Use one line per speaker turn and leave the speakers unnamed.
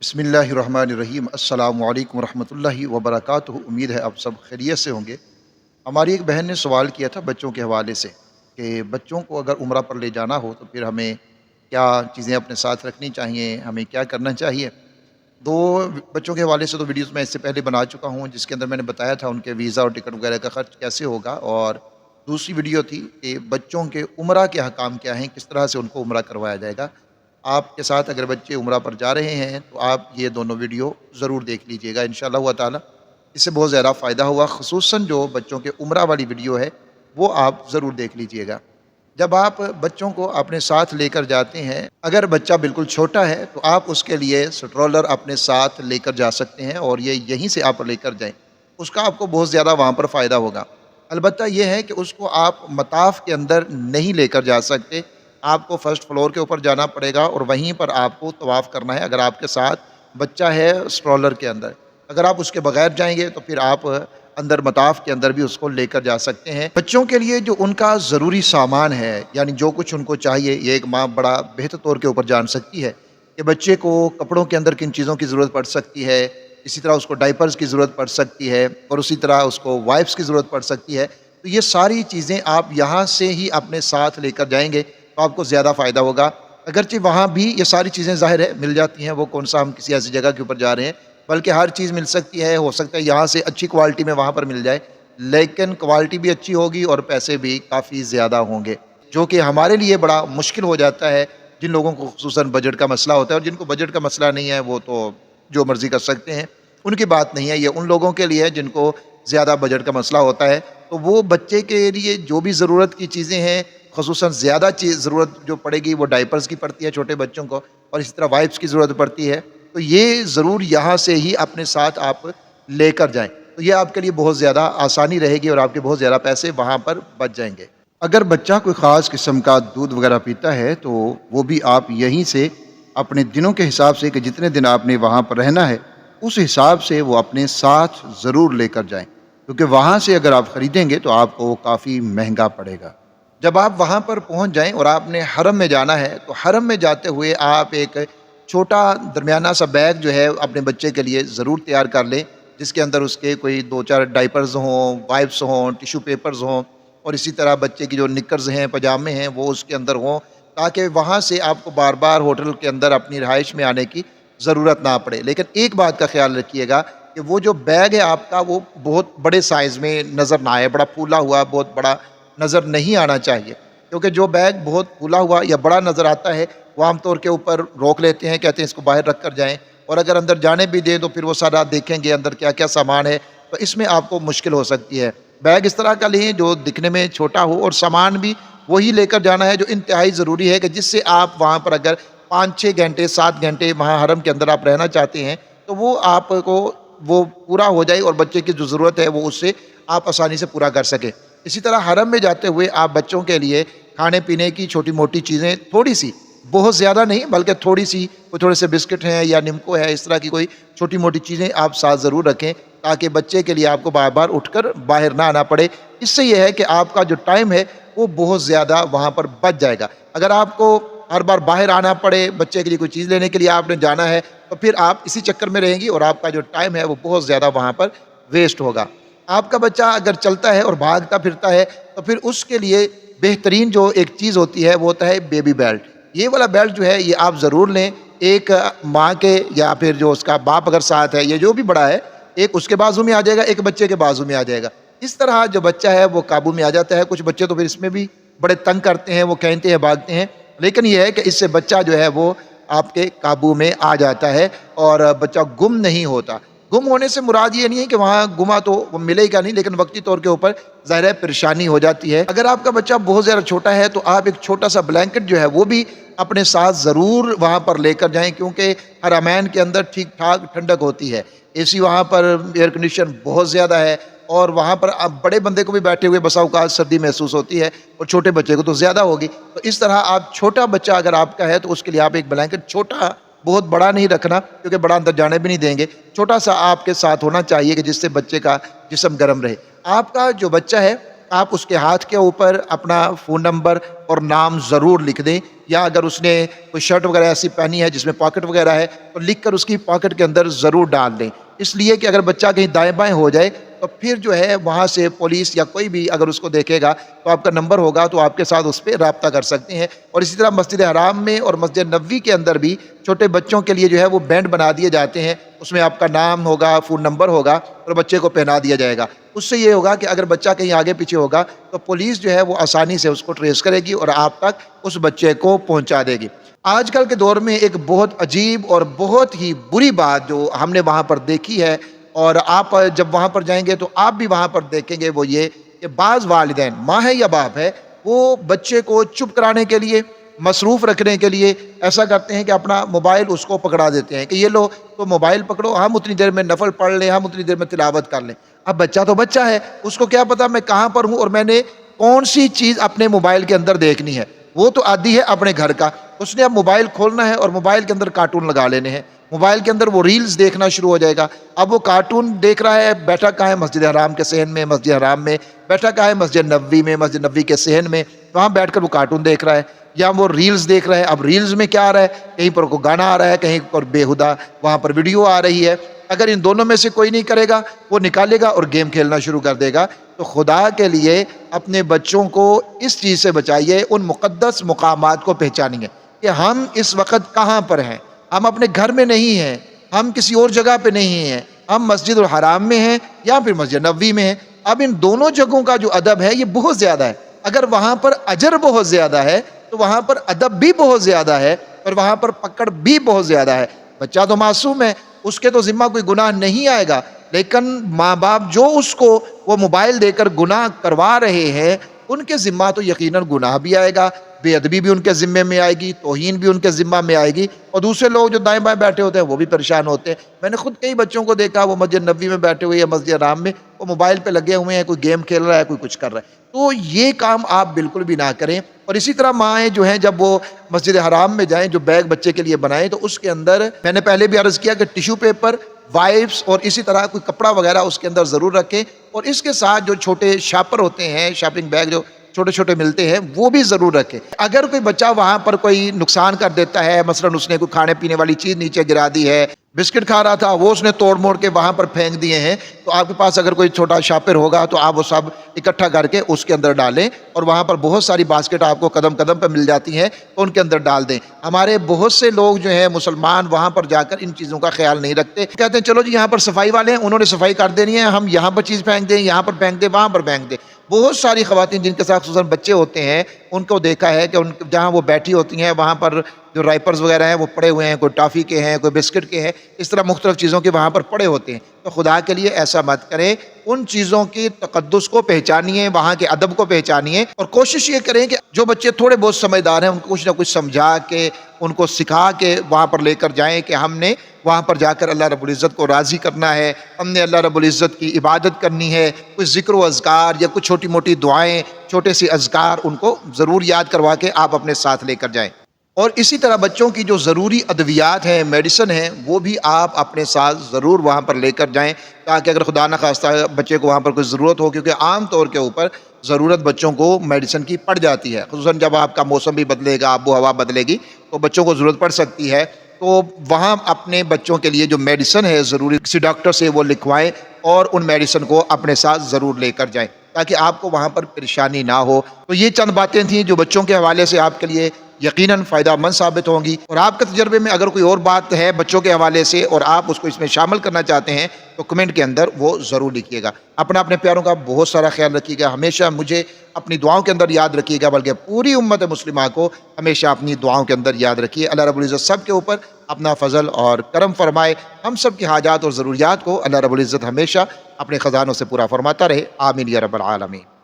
بسم اللہ الرحمن الرحیم السلام علیکم ورحمۃ اللہ وبرکاتہ۔ امید ہے آپ سب خیریت سے ہوں گے۔ ہماری ایک بہن نے سوال کیا تھا بچوں کے حوالے سے کہ بچوں کو اگر عمرہ پر لے جانا ہو تو پھر ہمیں کیا چیزیں اپنے ساتھ رکھنی چاہیے، ہمیں کیا کرنا چاہیے۔ دو بچوں کے حوالے سے تو ویڈیوز میں اس سے پہلے بنا چکا ہوں، جس کے اندر میں نے بتایا تھا ان کے ویزا اور ٹکٹ وغیرہ کا خرچ کیسے ہوگا، اور دوسری ویڈیو تھی کہ بچوں کے عمرہ کے احکام کیا ہیں، کس طرح سے ان کو عمرہ کروایا جائے گا۔ آپ کے ساتھ اگر بچے عمرہ پر جا رہے ہیں تو آپ یہ دونوں ویڈیو ضرور دیکھ لیجئے گا انشاءاللہ تعالی۔ اس سے بہت زیادہ فائدہ ہوا، خصوصاً جو بچوں کے عمرہ والی ویڈیو ہے وہ آپ ضرور دیکھ لیجئے گا۔ جب آپ بچوں کو اپنے ساتھ لے کر جاتے ہیں، اگر بچہ بالکل چھوٹا ہے تو آپ اس کے لیے سٹرولر اپنے ساتھ لے کر جا سکتے ہیں، اور یہ یہیں سے آپ لے کر جائیں، اس کا آپ کو بہت زیادہ وہاں پر فائدہ ہوگا۔ البتہ یہ ہے کہ اس کو آپ مطاف کے اندر نہیں لے کر جا سکتے، آپ کو فرسٹ فلور کے اوپر جانا پڑے گا اور وہیں پر آپ کو طواف کرنا ہے اگر آپ کے ساتھ بچہ ہے سٹرولر کے اندر۔ اگر آپ اس کے بغیر جائیں گے تو پھر آپ اندر مطاف کے اندر بھی اس کو لے کر جا سکتے ہیں۔ بچوں کے لیے جو ان کا ضروری سامان ہے، یعنی جو کچھ ان کو چاہیے، یہ ایک ماں بڑا بہتر طور کے اوپر جان سکتی ہے کہ بچے کو کپڑوں کے اندر کن چیزوں کی ضرورت پڑ سکتی ہے۔ اسی طرح اس کو ڈائپرز کی ضرورت پڑ سکتی ہے، اور اسی طرح اس کو وائپس کی ضرورت پڑ سکتی ہے۔ تو یہ ساری چیزیں آپ یہاں سے ہی اپنے ساتھ لے کر جائیں گے تو آپ کو زیادہ فائدہ ہوگا۔ اگرچہ وہاں بھی یہ ساری چیزیں ظاہر ہے مل جاتی ہیں، وہ کون سا ہم کسی ایسی جگہ کے اوپر جا رہے ہیں، بلکہ ہر چیز مل سکتی ہے، ہو سکتا ہے یہاں سے اچھی کوالٹی میں وہاں پر مل جائے، لیکن کوالٹی بھی اچھی ہوگی اور پیسے بھی کافی زیادہ ہوں گے، جو کہ ہمارے لیے بڑا مشکل ہو جاتا ہے، جن لوگوں کو خصوصاً بجٹ کا مسئلہ ہوتا ہے۔ اور جن کو بجٹ کا مسئلہ نہیں ہے وہ تو جو مرضی کر سکتے ہیں، ان کی بات نہیں ہے، یہ ان لوگوں کے لیے ہے جن کو زیادہ بجٹ کا مسئلہ ہوتا ہے۔ تو وہ بچے کے لیے جو بھی ضرورت کی چیزیں ہیں، خصوصاً زیادہ چیز ضرورت جو پڑے گی وہ ڈائپرز کی پڑتی ہے چھوٹے بچوں کو، اور اسی طرح وائپس کی ضرورت پڑتی ہے، تو یہ ضرور یہاں سے ہی اپنے ساتھ آپ لے کر جائیں، تو یہ آپ کے لیے بہت زیادہ آسانی رہے گی اور آپ کے بہت زیادہ پیسے وہاں پر بچ جائیں گے۔ اگر بچہ کوئی خاص قسم کا دودھ وغیرہ پیتا ہے تو وہ بھی آپ یہیں سے اپنے دنوں کے حساب سے، کہ جتنے دن آپ نے وہاں پر رہنا ہے اس حساب سے وہ اپنے ساتھ ضرور لے کر جائیں، کیونکہ وہاں سے اگر آپ خریدیں گے تو آپ کو کافی مہنگا پڑے گا۔ جب آپ وہاں پر پہنچ جائیں اور آپ نے حرم میں جانا ہے تو حرم میں جاتے ہوئے آپ ایک چھوٹا درمیانہ سا بیگ جو ہے اپنے بچے کے لیے ضرور تیار کر لیں، جس کے اندر اس کے کوئی دو چار ڈائپرز ہوں، وائپس ہوں، ٹیشو پیپرز ہوں، اور اسی طرح بچے کی جو نکرز ہیں، پاجامے ہیں، وہ اس کے اندر ہوں، تاکہ وہاں سے آپ کو بار بار ہوٹل کے اندر اپنی رہائش میں آنے کی ضرورت نہ پڑے۔ لیکن ایک بات کا خیال رکھیے گا کہ وہ جو بیگ ہے آپ کا وہ بہت بڑے سائز میں نظر نہ آئے، بڑا پھولا ہوا بہت بڑا نظر نہیں آنا چاہیے، کیونکہ جو بیگ بہت پھولا ہوا یا بڑا نظر آتا ہے وہ عام طور کے اوپر روک لیتے ہیں، کہتے ہیں اس کو باہر رکھ کر جائیں، اور اگر اندر جانے بھی دیں تو پھر وہ سارا دیکھیں گے اندر کیا کیا سامان ہے، تو اس میں آپ کو مشکل ہو سکتی ہے۔ بیگ اس طرح کا لیں جو دکھنے میں چھوٹا ہو، اور سامان بھی وہی لے کر جانا ہے جو انتہائی ضروری ہے، کہ جس سے آپ وہاں پر اگر 5-6 گھنٹے 7 گھنٹے وہاں حرم کے اندر آپ رہنا چاہتے ہیں تو وہ آپ کو وہ پورا ہو جائے، اور بچے کی جو ضرورت ہے وہ اس سے آپ آسانی سے پورا کر سکیں۔ اسی طرح حرم میں جاتے ہوئے آپ بچوں کے لیے کھانے پینے کی چھوٹی موٹی چیزیں تھوڑی سی، بہت زیادہ نہیں بلکہ تھوڑی سی، کوئی تھوڑے سے بسکٹ ہیں یا نمکو ہے، اس طرح کی کوئی چھوٹی موٹی چیزیں آپ ساتھ ضرور رکھیں، تاکہ بچے کے لیے آپ کو بار بار اٹھ کر باہر نہ آنا پڑے۔ اس سے یہ ہے کہ آپ کا جو ٹائم ہے وہ بہت زیادہ وہاں پر بچ جائے گا۔ اگر آپ کو ہر بار باہر آنا پڑے بچے کے لیے کوئی چیز لینے کے لیے آپ نے جانا ہے، تو پھر آپ اسی چکر میں رہیں گی اور آپ کا جو ٹائم ہے وہ بہت زیادہ وہاں پر ویسٹ ہوگا۔ آپ کا بچہ اگر چلتا ہے اور بھاگتا پھرتا ہے تو پھر اس کے لیے بہترین جو ایک چیز ہوتی ہے وہ ہوتا ہے بیبی بیلٹ۔ یہ والا بیلٹ جو ہے یہ آپ ضرور لیں، ایک ماں کے یا پھر جو اس کا باپ اگر ساتھ ہے، یہ جو بھی بڑا ہے، ایک اس کے بازو میں آ جائے گا، ایک بچے کے بازو میں آ جائے گا۔ اس طرح جو بچہ ہے وہ قابو میں آ جاتا ہے۔ کچھ بچے تو پھر اس میں بھی بڑے تنگ کرتے ہیں، وہ کھینچتے ہیں، بھاگتے ہیں، لیکن یہ ہے کہ اس سے بچہ جو ہے وہ آپ کے قابو میں آ جاتا ہے اور بچہ گم نہیں ہوتا۔ گم ہونے سے مراد یہ نہیں ہے کہ وہاں گما تو وہ ملے گا نہیں، لیکن وقتی طور کے اوپر ظاہر ہے پریشانی ہو جاتی ہے۔ اگر آپ کا بچہ بہت زیادہ چھوٹا ہے تو آپ ایک چھوٹا سا بلینکٹ جو ہے وہ بھی اپنے ساتھ ضرور وہاں پر لے کر جائیں، کیونکہ حرمین کے اندر ٹھیک ٹھاک ٹھنڈک ہوتی ہے، اے سی وہاں پر، ایئر کنڈیشن بہت زیادہ ہے، اور وہاں پر اب بڑے بندے کو بھی بیٹھے ہوئے بسا اوقات سردی محسوس ہوتی ہے، اور چھوٹے بچے کو تو زیادہ ہوگی۔ تو اس طرح آپ چھوٹا بچہ اگر آپ کا ہے تو اس کے لیے آپ ایک بلینکٹ چھوٹا، بہت بڑا نہیں رکھنا کیونکہ بڑا اندر جانے بھی نہیں دیں گے، چھوٹا سا آپ کے ساتھ ہونا چاہیے کہ جس سے بچے کا جسم گرم رہے۔ آپ کا جو بچہ ہے آپ اس کے ہاتھ کے اوپر اپنا فون نمبر اور نام ضرور لکھ دیں، یا اگر اس نے کوئی شرٹ وغیرہ ایسی پہنی ہے جس میں پاکٹ وغیرہ ہے تو لکھ کر اس کی پاکٹ کے اندر ضرور ڈال دیں، اس لیے کہ اگر بچہ کہیں دائیں بائیں ہو جائے تو پھر جو ہے وہاں سے پولیس یا کوئی بھی اگر اس کو دیکھے گا تو آپ کا نمبر ہوگا تو آپ کے ساتھ اس پہ رابطہ کر سکتے ہیں۔ اور اسی طرح مسجد حرام میں اور مسجد نبوی کے اندر بھی چھوٹے بچوں کے لیے جو ہے وہ بینڈ بنا دیے جاتے ہیں، اس میں آپ کا نام ہوگا، فون نمبر ہوگا اور بچے کو پہنا دیا جائے گا۔ اس سے یہ ہوگا کہ اگر بچہ کہیں آگے پیچھے ہوگا تو پولیس جو ہے وہ آسانی سے اس کو ٹریس کرے گی اور آپ تک اس بچے کو پہنچا دے گی۔ آج کل کے دور میں ایک بہت عجیب اور بہت ہی بری بات جو ہم نے وہاں پر دیکھی ہے، اور آپ جب وہاں پر جائیں گے تو آپ بھی وہاں پر دیکھیں گے، وہ یہ کہ بعض والدین، ماں ہے یا باپ ہے، وہ بچے کو چپ کرانے کے لیے، مصروف رکھنے کے لیے ایسا کرتے ہیں کہ اپنا موبائل اس کو پکڑا دیتے ہیں کہ یہ لو تو موبائل پکڑو، ہم اتنی دیر میں نفل پڑھ لیں، ہم اتنی دیر میں تلاوت کر لیں۔ اب بچہ تو بچہ ہے، اس کو کیا پتا میں کہاں پر ہوں اور میں نے کون سی چیز اپنے موبائل کے اندر دیکھنی ہے۔ وہ تو عادی ہے اپنے گھر کا، اس نے اب موبائل کھولنا ہے اور موبائل کے اندر کارٹون لگا لینے ہیں، موبائل کے اندر وہ ریلز دیکھنا شروع ہو جائے گا۔ اب وہ کارٹون دیکھ رہا ہے، بیٹھا کہاں ہے؟ مسجد حرام کے صحن میں، مسجد حرام میں بیٹھا کہاں ہے؟ مسجد نبوی میں، مسجد نبوی کے صحن میں، وہاں بیٹھ کر وہ کارٹون دیکھ رہا ہے یا وہ ریلز دیکھ رہا ہے۔ اب ریلز میں کیا آ رہا ہے؟ کہیں پر کوئی گانا آ رہا ہے، کہیں پر بےہودہ وہاں پر ویڈیو آ رہی ہے۔ اگر ان دونوں میں سے کوئی نہیں کرے گا، وہ نکالے گا اور گیم کھیلنا شروع کر دے گا۔ تو خدا کے لیے اپنے بچوں کو اس چیز سے بچائیے، ان مقدس مقامات کو پہچانیے کہ ہم اس وقت کہاں پر ہیں۔ ہم اپنے گھر میں نہیں ہیں، ہم کسی اور جگہ پہ نہیں ہیں، ہم مسجد الحرام میں ہیں یا پھر مسجد نبوی میں ہیں۔ اب ان دونوں جگہوں کا جو ادب ہے یہ بہت زیادہ ہے۔ اگر وہاں پر اجر بہت زیادہ ہے تو وہاں پر ادب بھی بہت زیادہ ہے اور وہاں پر پکڑ بھی بہت زیادہ ہے۔ بچہ تو معصوم ہے، اس کے تو ذمہ کوئی گناہ نہیں آئے گا، لیکن ماں باپ جو اس کو وہ موبائل دے کر گناہ کروا رہے ہیں ان کے ذمہ تو یقیناً گناہ بھی آئے گا، بے ادبی بھی ان کے ذمے میں آئے گی، توہین بھی ان کے ذمہ میں آئے گی، اور دوسرے لوگ جو دائیں بائیں بیٹھے ہوتے ہیں وہ بھی پریشان ہوتے ہیں۔ میں نے خود کئی بچوں کو دیکھا، وہ مسجد نبوی میں بیٹھے ہوئے یا مسجد حرام میں، وہ موبائل پہ لگے ہوئے ہیں، کوئی گیم کھیل رہا ہے، کوئی کچھ کر رہا ہے۔ تو یہ کام آپ بالکل بھی نہ کریں۔ اور اسی طرح مائیں جو ہیں جب وہ مسجد حرام میں جائیں، جو بیگ بچے کے لیے بنائیں تو اس کے اندر میں نے پہلے بھی عرض کیا کہ ٹیشو پیپر، وائپس اور اسی طرح کوئی کپڑا وغیرہ اس کے اندر ضرور رکھیں، اور اس کے ساتھ جو چھوٹے شاپر ہوتے ہیں، شاپنگ بیگ جو چھوٹے چھوٹے ملتے ہیں وہ بھی ضرور رکھیں۔ اگر کوئی بچہ وہاں پر کوئی نقصان کر دیتا ہے، مثلا اس نے کوئی کھانے پینے والی چیز نیچے گرا دی ہے، بسکٹ کھا رہا تھا وہ اس نے توڑ موڑ کے وہاں پر پھینک دیے ہیں، تو آپ کے پاس اگر کوئی چھوٹا شاپر ہوگا تو آپ وہ سب اکٹھا کر کے اس کے اندر ڈالیں، اور وہاں پر بہت ساری باسکٹ آپ کو قدم قدم پہ مل جاتی ہیں تو ان کے اندر ڈال دیں۔ ہمارے بہت سے لوگ جو ہیں مسلمان وہاں پر جا کر ان چیزوں کا خیال نہیں رکھتے، کہتے ہیں چلو جی یہاں پر صفائی والے ہیں، انہوں نے صفائی کر دینی ہے، ہم یہاں پر چیز پھینک دیں، یہاں پر پھینک دیں، وہاں پر پھینک دیں۔ بہت ساری خواتین جن کے ساتھ خصوصاً بچے ہوتے ہیں ان کو دیکھا ہے کہ ان جہاں وہ بیٹھی ہوتی ہیں وہاں پر جو رائپرز وغیرہ ہیں وہ پڑے ہوئے ہیں، کوئی ٹافی کے ہیں، کوئی بسکٹ کے ہیں، اس طرح مختلف چیزوں کے وہاں پر پڑے ہوتے ہیں۔ تو خدا کے لیے ایسا مت کریں، ان چیزوں کی تقدس کو پہچانیے، وہاں کے ادب کو پہچانیے، اور کوشش یہ کریں کہ جو بچے تھوڑے بہت سمجھدار ہیں ان کو کچھ نہ کچھ سمجھا کے، ان کو سکھا کے وہاں پر لے کر جائیں کہ ہم نے وہاں پر جا کر اللہ رب العزت کو راضی کرنا ہے، ہم نے اللہ رب العزت کی عبادت کرنی ہے، کچھ ذکر و اذکار یا کچھ چھوٹی موٹی دعائیں، چھوٹے سے اذکار ان کو ضرور یاد کروا کے آپ اپنے ساتھ لے کر جائیں۔ اور اسی طرح بچوں کی جو ضروری ادویات ہیں، میڈیسن ہیں، وہ بھی آپ اپنے ساتھ ضرور وہاں پر لے کر جائیں، تاکہ اگر خدا نخواستہ بچے کو وہاں پر کوئی ضرورت ہو، کیونکہ عام طور کے اوپر ضرورت بچوں کو میڈیسن کی پڑ جاتی ہے، خصوصاً جب آپ کا موسم بھی بدلے گا، آب و ہوا بدلے گی تو بچوں کو ضرورت پڑ سکتی ہے۔ تو وہاں اپنے بچوں کے لیے جو میڈیسن ہے ضروری کسی ڈاکٹر سے وہ لکھوائیں اور ان میڈیسن کو اپنے ساتھ ضرور لے کر جائیں تاکہ آپ کو وہاں پر پریشانی نہ ہو۔ تو یہ چند باتیں تھیں جو بچوں کے حوالے سے آپ کے لیے یقیناً فائدہ مند ثابت ہوں گی، اور آپ کے تجربے میں اگر کوئی اور بات ہے بچوں کے حوالے سے اور آپ اس کو اس میں شامل کرنا چاہتے ہیں تو کمنٹ کے اندر وہ ضرور لکھیے گا۔ اپنے پیاروں کا بہت سارا خیال رکھیے گا، ہمیشہ مجھے اپنی دعاؤں کے اندر یاد رکھیے گا، بلکہ پوری امت مسلمہ کو ہمیشہ اپنی دعاؤں کے اندر یاد رکھیے۔ اللہ رب العزت سب کے اوپر اپنا فضل اور کرم فرمائے، ہم سب کی حاجات اور ضروریات کو اللہ رب العزت ہمیشہ اپنے خزانوں سے پورا فرماتا رہے، آمین یا رب العالمین۔